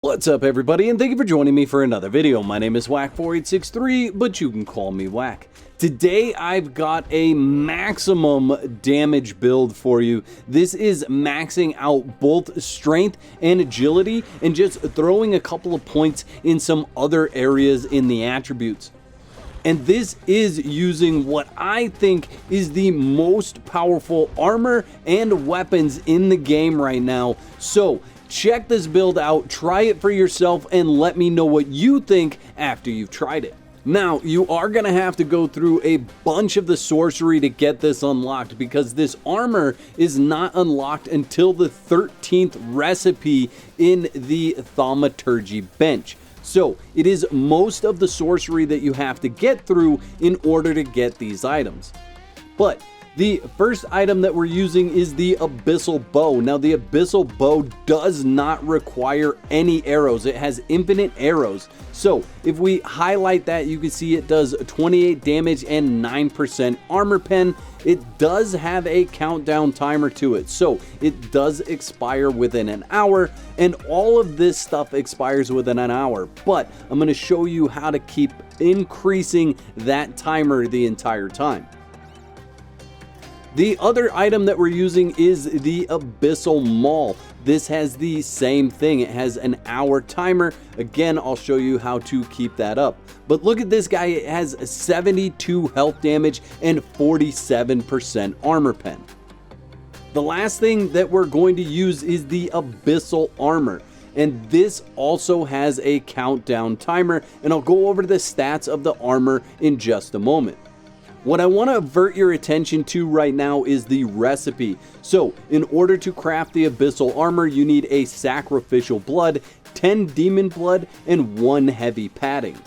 What's up everybody, and thank you for joining me for another video. My name is Whack4863, but you can call me Whack. Today I've got a maximum damage build for you. This is maxing out both strength and agility and just throwing a couple of points in some other areas in the attributes. And this is using what I think is the most powerful armor and weapons in the game right now. So check this build out, try it for yourself, and let me know what you think after you've tried it. Now, you are going to have to go through a bunch of the sorcery to get this unlocked because this armor is not unlocked until the 13th recipe in the thaumaturgy bench. So it is most of the sorcery that you have to get through in order to get these items. But the first item that we're using is the Abyssal Bow. Now the Abyssal Bow does not require any arrows. It has infinite arrows. So if we highlight that, you can see it does 28 damage and 9% armor pen. It does have a countdown timer to it, so it does expire within an hour, and all of this stuff expires within an hour. But I'm going to show you how to keep increasing that timer the entire time. The other item that we're using is the Abyssal Malf. This has the same thing. It has an hour timer. Again, I'll show you how to keep that up. But look at this guy. It has 72 health damage and 47% armor pen. The last thing that we're going to use is the Abyssal Armor. And this also has a countdown timer. And I'll go over the stats of the armor in just a moment. What I want to avert your attention to right now is the recipe. So in order to craft the Abyssal Armor, you need a sacrificial blood, 10 demon blood, and 1 heavy padding.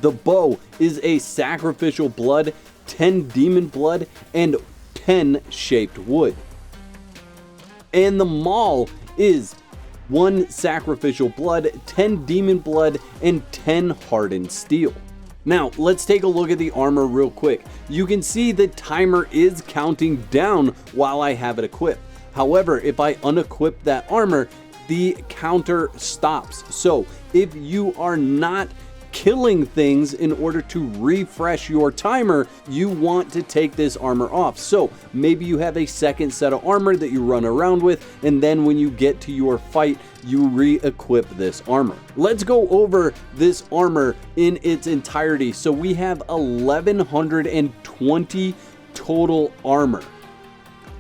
The bow is a sacrificial blood, 10 demon blood, and 10 shaped wood. And the maul is 1 sacrificial blood, 10 demon blood, and 10 hardened steel. Now, let's take a look at the armor real quick. You can see the timer is counting down while I have it equipped. However, if I unequip that armor, the counter stops. So if you are not killing things in order to refresh your timer, you want to take this armor off. So maybe you have a second set of armor that you run around with, and then when you get to your fight, you re-equip this armor. Let's go over this armor in its entirety. So we have 1120 total armor.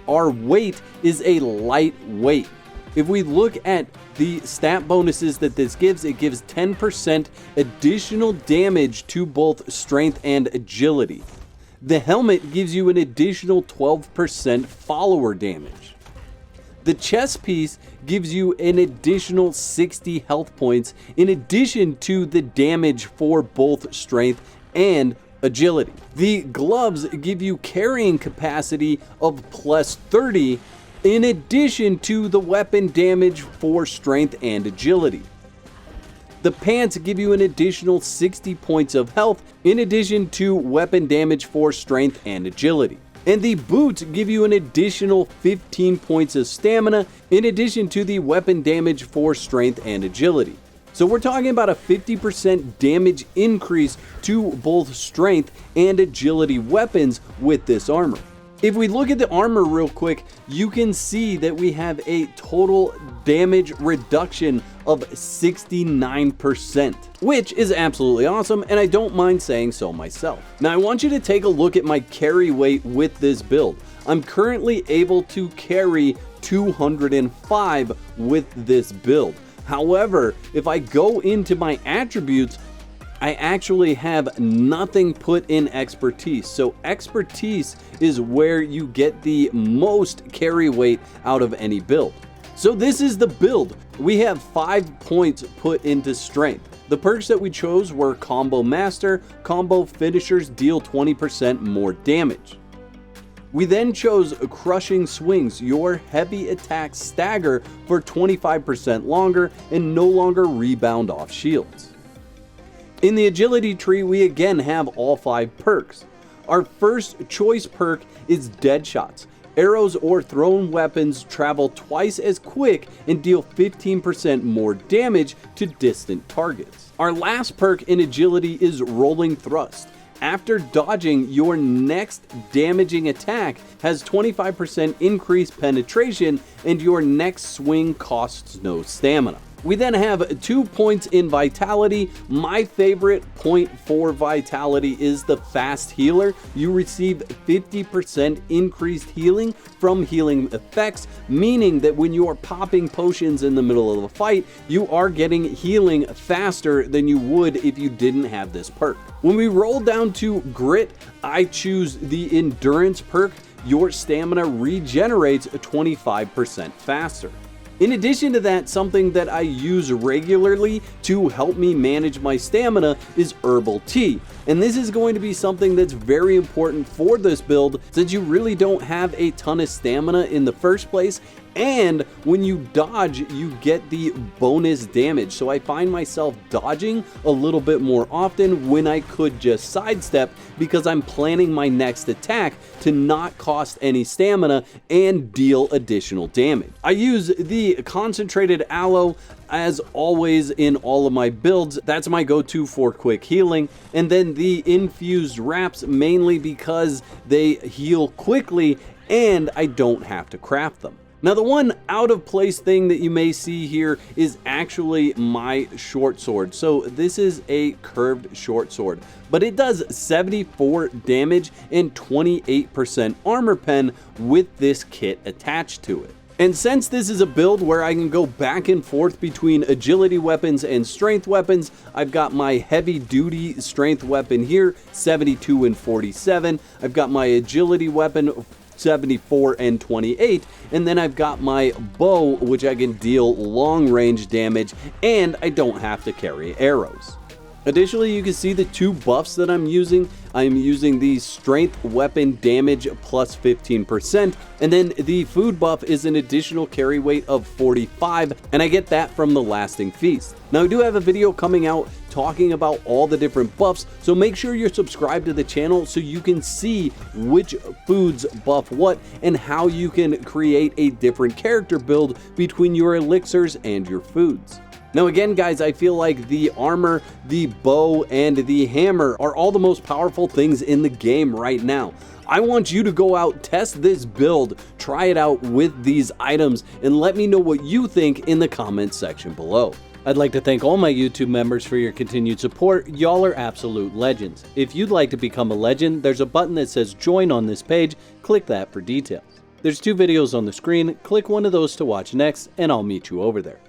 Our weight is a lightweight. If we look at the stat bonuses that this gives, it gives 10% additional damage to both strength and agility. The helmet gives you an additional 12% follower damage. The chest piece gives you an additional 60 health points in addition to the damage for both strength and agility. The gloves give you carrying capacity of plus 30 in addition to the weapon damage for strength and agility. The pants give you an additional 60 points of health in addition to weapon damage for strength and agility. And the boots give you an additional 15 points of stamina in addition to the weapon damage for strength and agility. So we're talking about a 50% damage increase to both strength and agility weapons with this armor. If we look at the armor real quick, you can see that we have a total damage reduction of 69%, which is absolutely awesome, and I don't mind saying so myself. Now I want you to take a look at my carry weight with this build. I'm currently able to carry 205 with this build. However, if I go into my attributes, I actually have nothing put in expertise. So expertise is where you get the most carry weight out of any build. So this is the build. We have 5 points put into strength. The perks that we chose were Combo Master. Combo finishers deal 20% more damage. We then chose Crushing Swings. Your heavy attacks stagger for 25% longer and no longer rebound off shields. In the agility tree, we again have all 5 perks. Our first choice perk is Dead Shots. Arrows or thrown weapons travel twice as quick and deal 15% more damage to distant targets. Our last perk in agility is rolling thrust. After dodging, your next damaging attack has 25% increased penetration and your next swing costs no stamina. We then have 2 points in vitality. My favorite point for vitality is the fast healer. You receive 50% increased healing from healing effects, meaning that when you are popping potions in the middle of a fight, you are getting healing faster than you would if you didn't have this perk. When we roll down to grit, I choose the endurance perk. Your stamina regenerates 25% faster. In addition to that, something that I use regularly to help me manage my stamina is herbal tea. And this is going to be something that's very important for this build since you really don't have a ton of stamina in the first place. And when you dodge, you get the bonus damage. So I find myself dodging a little bit more often when I could just sidestep because I'm planning my next attack to not cost any stamina and deal additional damage. I use the concentrated aloe as always in all of my builds. That's my go-to for quick healing. And then the infused wraps mainly because they heal quickly and I don't have to craft them. Now, the one out of place thing that you may see here is actually my short sword. So this is a curved short sword, but it does 74 damage and 28% armor pen with this kit attached to it. And since this is a build where I can go back and forth between agility weapons and strength weapons, I've got my heavy duty strength weapon here, 72 and 47. I've got my agility weapon, 74 and 28, and then I've got my bow, which I can deal long range damage and I don't have to carry arrows. Additionally, you can see the 2 buffs that I'm using. I'm using the strength weapon damage plus 15%, and then the food buff is an additional carry weight of 45, and I get that from the lasting feast. Now, I do have a video coming out talking about all the different buffs, so make sure you're subscribed to the channel so you can see which foods buff what and how you can create a different character build between your elixirs and your foods. Now again, guys, I feel like the armor, the bow, and the hammer are all the most powerful things in the game right now. I want you to go out, test this build, try it out with these items, and let me know what you think in the comments section below. I'd like to thank all my YouTube members for your continued support. Y'all are absolute legends. If you'd like to become a legend, there's a button that says join on this page. Click that for details. There's 2 videos on the screen. Click one of those to watch next, and I'll meet you over there.